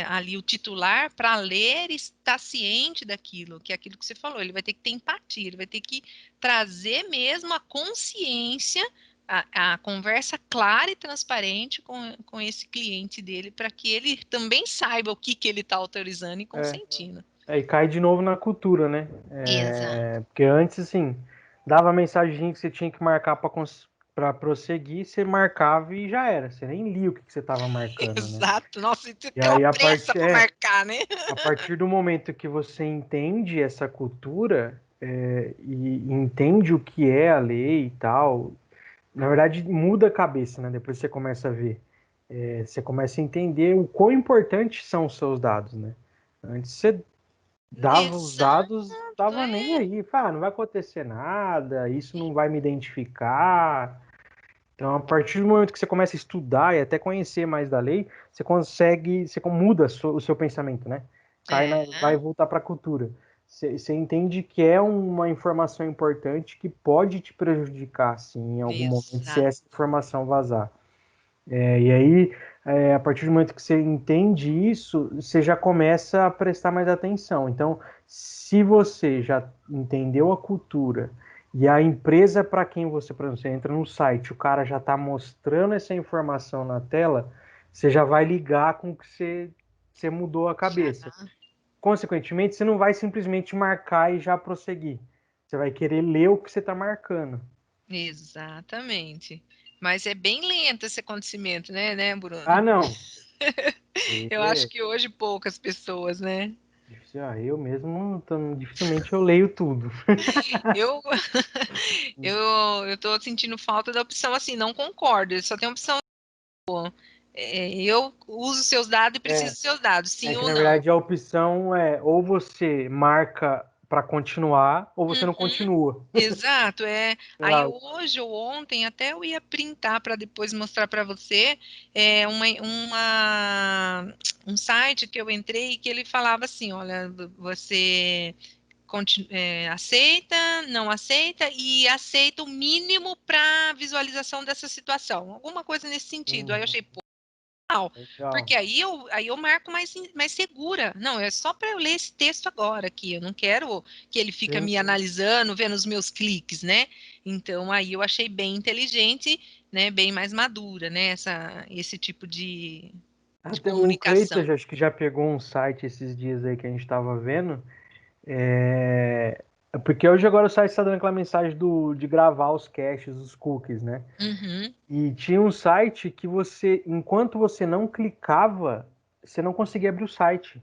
ali o titular para ler e estar ciente daquilo, que é aquilo que você falou, ele vai ter que ter empatia, ele vai ter que trazer mesmo a consciência, a conversa clara e transparente com esse cliente dele, para que ele também saiba o que ele está autorizando e É. consentindo. E cai de novo na cultura, né? Exato. Porque antes, assim, dava a mensagem que você tinha que marcar para prosseguir, você marcava e já era. Você nem lia o que você estava marcando, né? Exato. Nossa, você E tem uma aí, pressa para marcar, né? a partir do momento que você entende essa cultura, e entende o que é a lei e tal, na verdade muda a cabeça, né? Depois você começa a ver. Você começa a entender o quão importantes são os seus dados, né? Antes você dava os dados, Exato, tava nem aí. Fala, não vai acontecer nada, isso não vai me identificar. Então, a partir do momento que você começa a estudar e até conhecer mais da lei, você muda o seu pensamento, né? Vai é, voltar para a cultura. Você entende que é uma informação importante que pode te prejudicar, assim, em algum momento, se exato. essa informação vazar. E aí, a partir do momento que você entende isso, você já começa a prestar mais atenção. Então, se você já entendeu a cultura e a empresa para quem você, por exemplo, você entra no site, o cara já está mostrando essa informação na tela, você já vai ligar com que você mudou a Já. cabeça. Consequentemente, você não vai simplesmente marcar e já prosseguir. Você vai querer ler o que você está marcando. Exatamente. Mas é bem lento esse acontecimento, né, Ah, Bruno? não. Eu acho que hoje poucas pessoas, né? Eu mesmo, dificilmente eu leio tudo. Eu eu tô sentindo falta da opção assim, não concordo. Só tem a opção, eu uso seus dados e preciso É, dos seus dados, sim que ou na não. verdade a opção é ou você marca para continuar ou você não Uhum. continua. Exato, Sei Aí lá. hoje ou ontem até eu ia printar para depois mostrar para você um site que eu entrei que ele falava assim, olha, você aceita, não aceita e aceita o mínimo para visualização dessa situação, alguma coisa nesse sentido. Aí eu Uhum, achei, pô, legal, porque legal. aí eu marco mais segura. Não, é só para eu ler esse texto agora aqui. Eu não quero que ele fica Sim, me sim. analisando, vendo os meus cliques, né? Então aí eu achei bem inteligente, né? Bem mais madura, né? Esse tipo de Até o Cleiton, comunicação. acho que já pegou um site esses dias aí que a gente estava vendo. Porque hoje agora o site está dando aquela mensagem de gravar os caches, os cookies, né? Uhum. E tinha um site que enquanto você não clicava, você não conseguia abrir o site.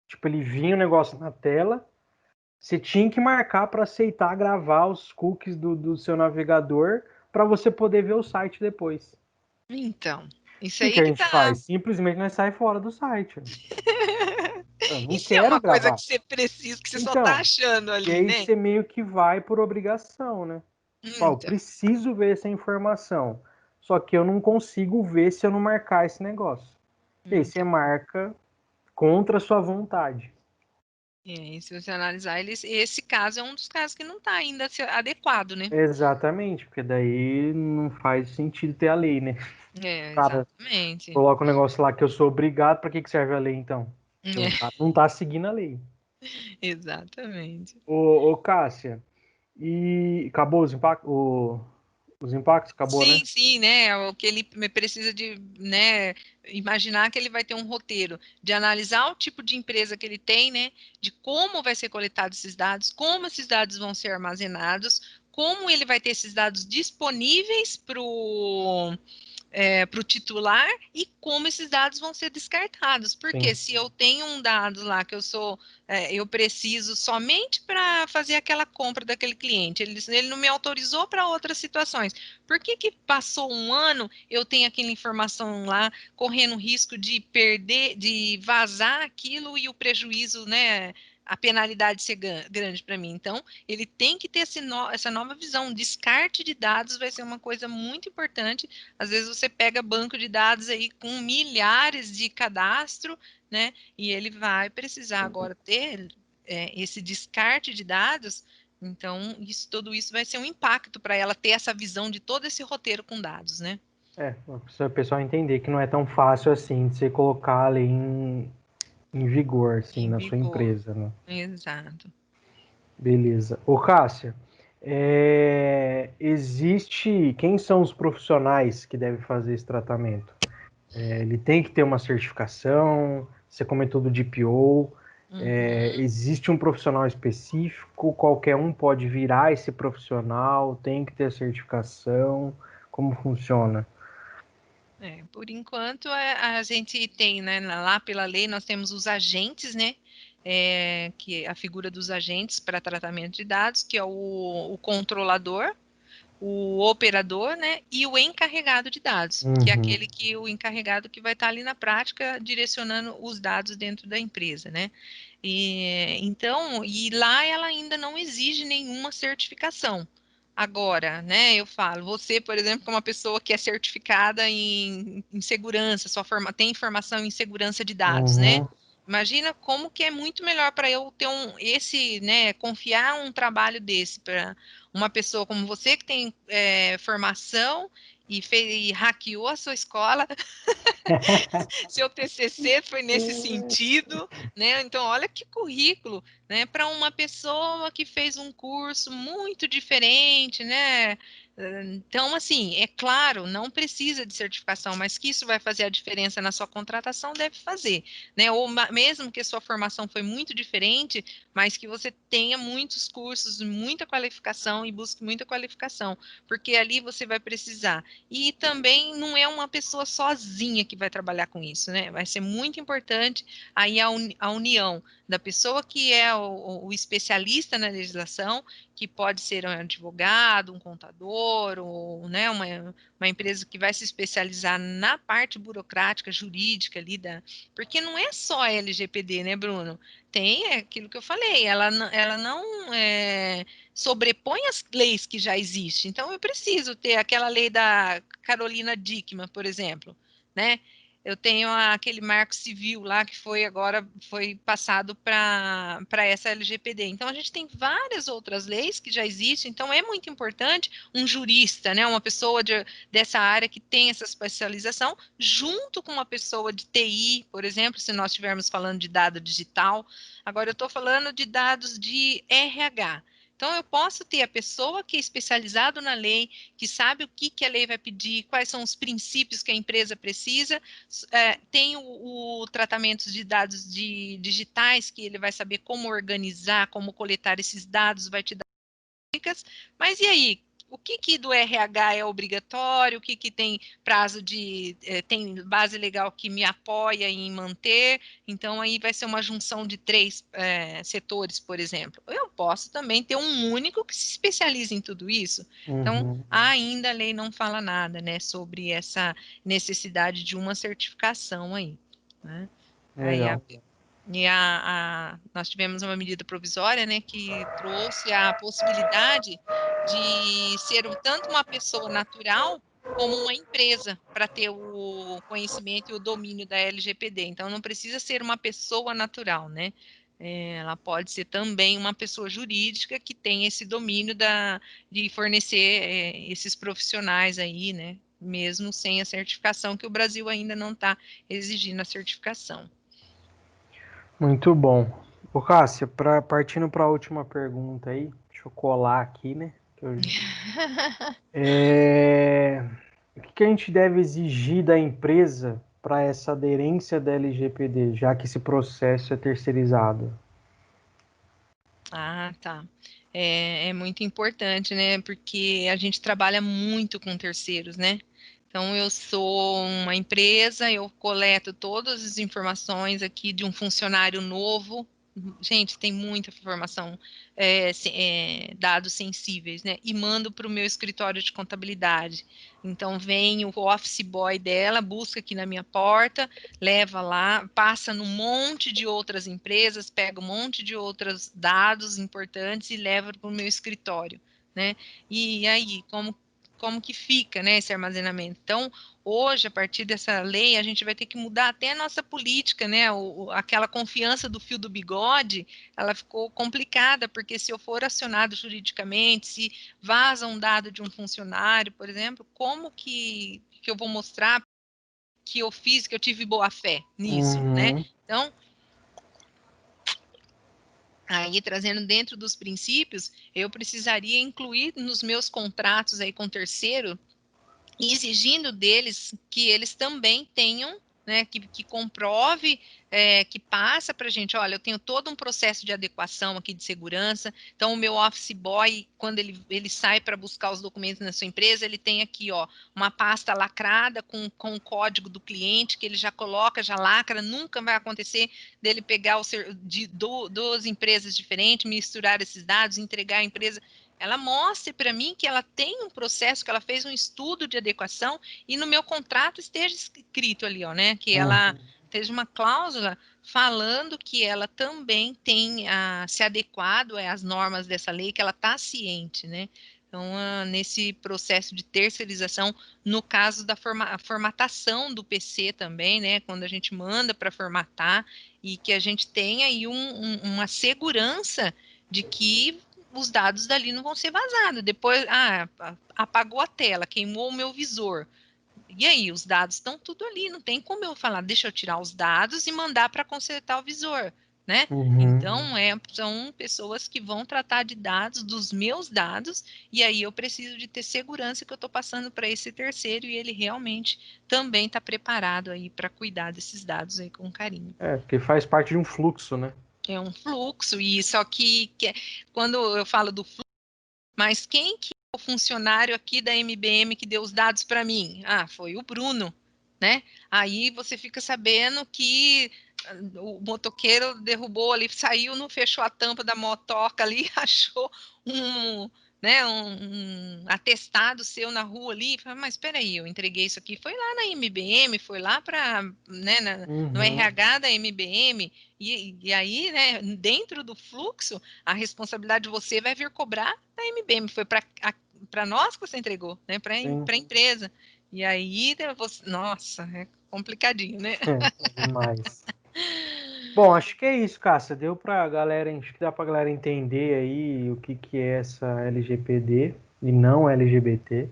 Tipo, ele vinha o negócio na tela, você tinha que marcar para aceitar gravar os cookies do seu navegador para você poder ver o site depois. Então, isso E o que aí a que gente tá. faz? Simplesmente nós sai fora do site. Eu E não se é quero uma coisa gravar. que você precisa, que você só tá Então, achando e ali, aí né? você meio que vai por obrigação, né? Tipo, eu Então, preciso ver essa informação. Só que eu não consigo ver se eu não marcar esse negócio. E aí você então. marca contra a sua vontade. E se você analisar, esse caso é um dos casos que não está ainda adequado, né? Exatamente, porque daí não faz sentido ter a lei, né? O cara Exatamente. coloca um negócio lá que eu sou obrigado, para que que serve a lei então? Porque o É, cara não tá seguindo a lei. exatamente. Ô, Cássia, e acabou os impactos? Acabou, Sim, né? sim, né? O que ele precisa de, né, imaginar que ele vai ter um roteiro de analisar o tipo de empresa que ele tem, né? De como vai ser coletado esses dados, como esses dados vão ser armazenados, como ele vai ter esses dados disponíveis para o titular e como esses dados vão ser descartados. Porque Sim. se eu tenho um dado lá que eu preciso somente para fazer aquela compra daquele cliente, ele não me autorizou para outras situações. Por que que passou um ano, eu tenho aquela informação lá, correndo risco de perder, de vazar aquilo e o prejuízo, né? A penalidade ser grande para mim. Então, ele tem que ter essa nova visão. Descarte de dados vai ser uma coisa muito importante. Às vezes você pega banco de dados aí com milhares de cadastro, né? E ele vai precisar agora ter esse descarte de dados. Então, tudo isso vai ser um impacto para ela ter essa visão de todo esse roteiro com dados, né? O pessoal entender que não é tão fácil assim de você colocar a lei em vigor, assim, Em na sua vigor. empresa, né? Exato. Beleza. Ô, Cássia, existe... Quem são os profissionais que devem fazer esse tratamento? Ele tem que ter uma certificação, você comentou do DPO, Uhum. existe um profissional específico, qualquer um pode virar esse profissional, tem que ter certificação, como funciona? Por enquanto, a gente tem, né, lá pela lei, nós temos os agentes, né, que é a figura dos agentes para tratamento de dados, que é o controlador, o operador, né, e o encarregado de dados, que é Uhum, aquele que o encarregado que vai estar ali na prática direcionando os dados dentro da empresa, né? E lá ela ainda não exige nenhuma certificação. Agora, né, eu falo, você, por exemplo, que é uma pessoa que é certificada em segurança, tem formação em segurança de dados, né? uhum, Imagina como que é muito melhor para eu ter né, confiar um trabalho desse para uma pessoa como você que tem formação e hackeou a sua escola. Seu TCC foi nesse sentido, né? Então, olha que currículo, né? Para uma pessoa que fez um curso muito diferente, né? Então, assim, é claro, não precisa de certificação, mas que isso vai fazer a diferença na sua contratação, deve fazer, né? Ou mesmo que a sua formação foi muito diferente, mas que você tenha muitos cursos, muita qualificação e busque muita qualificação, porque ali você vai precisar. E também não é uma pessoa sozinha que vai trabalhar com isso, né? Vai ser muito importante aí a união da pessoa que é o especialista na legislação, que pode ser um advogado, um contador, ou né, uma empresa que vai se especializar na parte burocrática, jurídica ali porque não é só a LGPD, né, Bruno? Tem aquilo que eu falei, ela não sobrepõe as leis que já existem. Então, eu preciso ter aquela lei da Carolina Dickmann, por exemplo, né? Eu tenho aquele marco civil lá que foi passado para essa LGPD. Então, a gente tem várias outras leis que já existem. Então, é muito importante um jurista, né? Uma pessoa dessa área que tem essa especialização, junto com uma pessoa de TI, por exemplo, se nós estivermos falando de dado digital. Agora, eu estou falando de dados de RH. Então, eu posso ter a pessoa que é especializada na lei, que sabe o que a lei vai pedir, quais são os princípios que a empresa precisa, tem o tratamento de dados digitais, que ele vai saber como organizar, como coletar esses dados, vai te dar dicas, mas e aí? O que do RH é obrigatório? O que tem prazo tem base legal que me apoia em manter? Então, aí vai ser uma junção de três setores, por exemplo. Eu posso também ter um único que se especialize em tudo isso. Então, uhum. ainda a lei não fala nada, né, sobre essa necessidade de uma certificação aí, né? Aí Legal. nós tivemos uma medida provisória, né, que trouxe a possibilidade de ser tanto uma pessoa natural como uma empresa para ter o conhecimento e o domínio da LGPD. Então, não precisa ser uma pessoa natural, né? Ela pode ser também uma pessoa jurídica que tem esse domínio de fornecer esses profissionais aí, né? Mesmo sem a certificação, que o Brasil ainda não está exigindo a certificação. Muito bom. Ô, Cássia, partindo para a última pergunta aí, deixa eu colar aqui, né? É, O que a gente deve exigir da empresa para essa aderência da LGPD, já que esse processo é terceirizado? Ah, tá. é muito importante, né? Porque a gente trabalha muito com terceiros, né? Então, eu sou uma empresa, eu coleto todas as informações aqui de um funcionário novo. Gente, tem muita informação, dados sensíveis, né? E mando para o meu escritório de contabilidade. Então, vem o office boy dela, busca aqui na minha porta, leva lá, passa num monte de outras empresas, pega um monte de outros dados importantes e leva para o meu escritório, né? E aí, como que fica, né, esse armazenamento? Então, hoje, a partir dessa lei, a gente vai ter que mudar até a nossa política, né? Aquela confiança do fio do bigode, ela ficou complicada, porque se eu for acionado juridicamente, se vaza um dado de um funcionário, por exemplo, como que eu vou mostrar que eu fiz, que eu tive boa fé nisso, né? Uhum. Então, aí trazendo dentro dos princípios, eu precisaria incluir nos meus contratos aí com terceiro, exigindo deles que eles também tenham, né, que comprove, que passa para a gente, olha, eu tenho todo um processo de adequação aqui de segurança, então o meu office boy, quando ele sai para buscar os documentos na sua empresa, ele tem aqui, ó, uma pasta lacrada com o código do cliente, que ele já coloca, já lacra, nunca vai acontecer dele pegar duas empresas diferentes, misturar esses dados, entregar a empresa, ela mostre para mim que ela tem um processo, que ela fez um estudo de adequação e no meu contrato esteja escrito ali, ó, né, que ela Uhum. esteja uma cláusula falando que ela também tem se adequado às normas dessa lei, que ela está ciente, né? Então, nesse processo de terceirização, no caso da formatação do PC também, né, quando a gente manda para formatar e que a gente tenha aí uma segurança de que os dados dali não vão ser vazados. Depois, apagou a tela, queimou o meu visor. E aí, os dados estão tudo ali, não tem como eu falar, deixa eu tirar os dados e mandar para consertar o visor, né? Uhum. Então, são pessoas que vão tratar de dados, dos meus dados, e aí eu preciso de ter segurança que eu estou passando para esse terceiro e ele realmente também está preparado aí para cuidar desses dados aí com carinho. É, porque faz parte de um fluxo, né? É um fluxo, e só quando eu falo do fluxo, mas quem que é o funcionário aqui da MBM que deu os dados para mim? Ah, foi o Bruno, né? Aí você fica sabendo que o motoqueiro derrubou ali, saiu, não fechou a tampa da motoca ali, achou um, né, um atestado seu na rua ali, fala, mas espera aí, eu entreguei isso aqui, foi lá na MBM, foi lá para, né, no Uhum. RH da MBM, e aí, né, dentro do fluxo, a responsabilidade de você vai vir cobrar da MBM, foi para nós que você entregou, né, para Sim. a empresa. E aí, você, nossa, é complicadinho, né? É demais. Bom, acho que é isso, Cássia. Deu pra galera, acho que dá pra galera entender aí o que que é essa LGPD e não LGBT.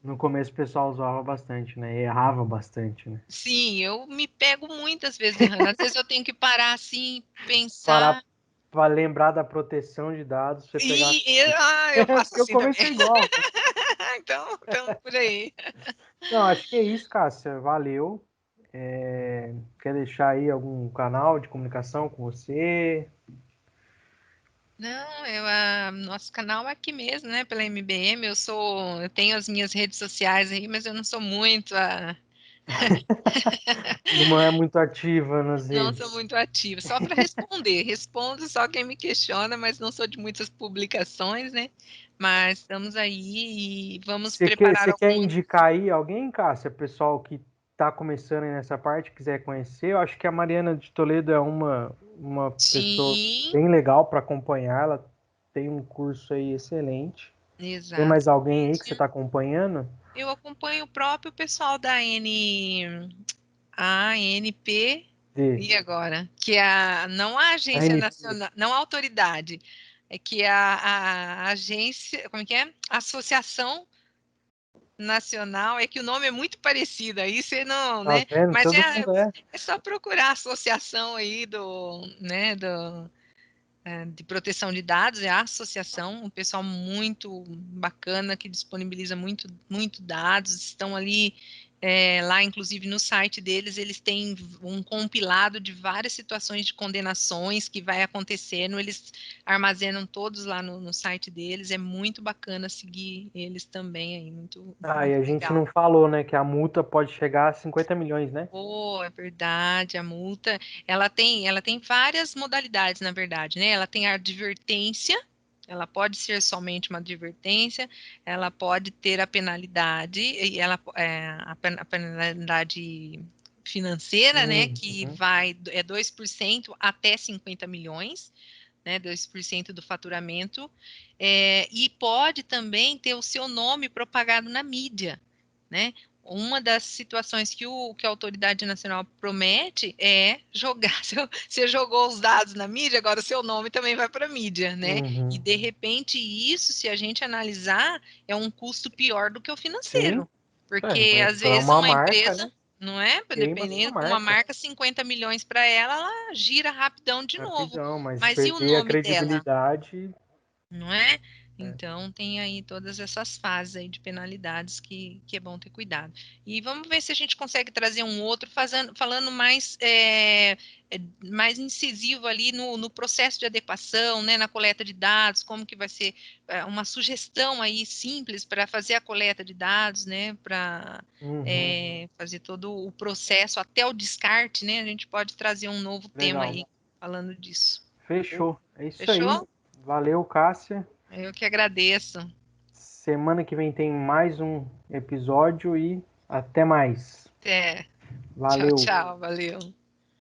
No começo o pessoal usava bastante, né? Errava bastante, né? Sim, eu me pego muitas vezes errando. Às vezes eu tenho que parar assim, Parar pensar. para lembrar da proteção de dados, você pegar. Eu faço Porque o assim também. começo é igual, né? Então, por aí. Não, acho que é isso, Cássia. Valeu. Quer deixar aí algum canal de comunicação com você? Não, nosso canal é aqui mesmo, né? Pela MBM. Eu tenho as minhas redes sociais aí, mas eu não sou muito Não é muito ativa nas não sou redes. muito ativa, só para responder. Respondo só quem me questiona, mas não sou de muitas publicações, né? Mas estamos aí e vamos preparar Você quer algum. indicar aí alguém, Cássia? Pessoal que está começando aí nessa parte, quiser conhecer, eu acho que a Mariana de Toledo é uma pessoa Sim, bem legal para acompanhar. Ela tem um curso aí excelente. Tem mais alguém aí que você exatamente. está acompanhando? Eu acompanho o próprio pessoal da ANP, De e agora? Que é não a Agência ANP. Nacional, não a autoridade, é que é a agência, como é que é? Associação Nacional, é que o nome é muito parecido, aí você não, Tá né? vendo? Mas Todo mundo é. é só procurar a associação aí né, de proteção de dados, é a associação, um pessoal muito bacana que disponibiliza muito dados, estão ali Lá, inclusive, no site deles, eles têm um compilado de várias situações de condenações que vai acontecendo, eles armazenam todos lá no site deles, é muito bacana seguir eles também aí, muito, Ah, e muito a gente legal. não falou, né, que a multa pode chegar a 50 milhões, né? Oh, é verdade, a multa, ela tem várias modalidades, na verdade, né? Ela tem a advertência, ela pode ser somente uma advertência, ela pode ter a penalidade, e a penalidade financeira, né, que Uhum. é 2% até 50 milhões, né, 2% do faturamento, e pode também ter o seu nome propagado na mídia, né? Uma das situações que a Autoridade Nacional promete é jogar, você jogou os dados na mídia, agora o seu nome também vai para a mídia, né? E Uhum. de repente isso, se a gente analisar, é um custo pior do que o Sim, financeiro, porque é às para vezes uma uma marca, empresa, né? não é? Queima sua Dependendo, uma marca. marca 50 milhões para ela, ela gira rapidão de novo. Rapidão, mas Mas e o perder a nome dela? credibilidade. Não é? É. Então, tem aí todas essas fases aí de penalidades que é bom ter cuidado. E vamos ver se a gente consegue trazer um outro falando mais incisivo ali no processo de adequação, né, na coleta de dados, como que vai ser uma sugestão aí simples para fazer a coleta de dados, né, para Uhum. fazer todo o processo até o descarte, né? A gente pode trazer um novo tema Legal. aí falando disso. Fechou. É isso aí. Fechou? Valeu, Cássia. Eu que agradeço. Semana que vem tem mais um episódio e até mais. Até. Tchau, Valeu. tchau. Valeu.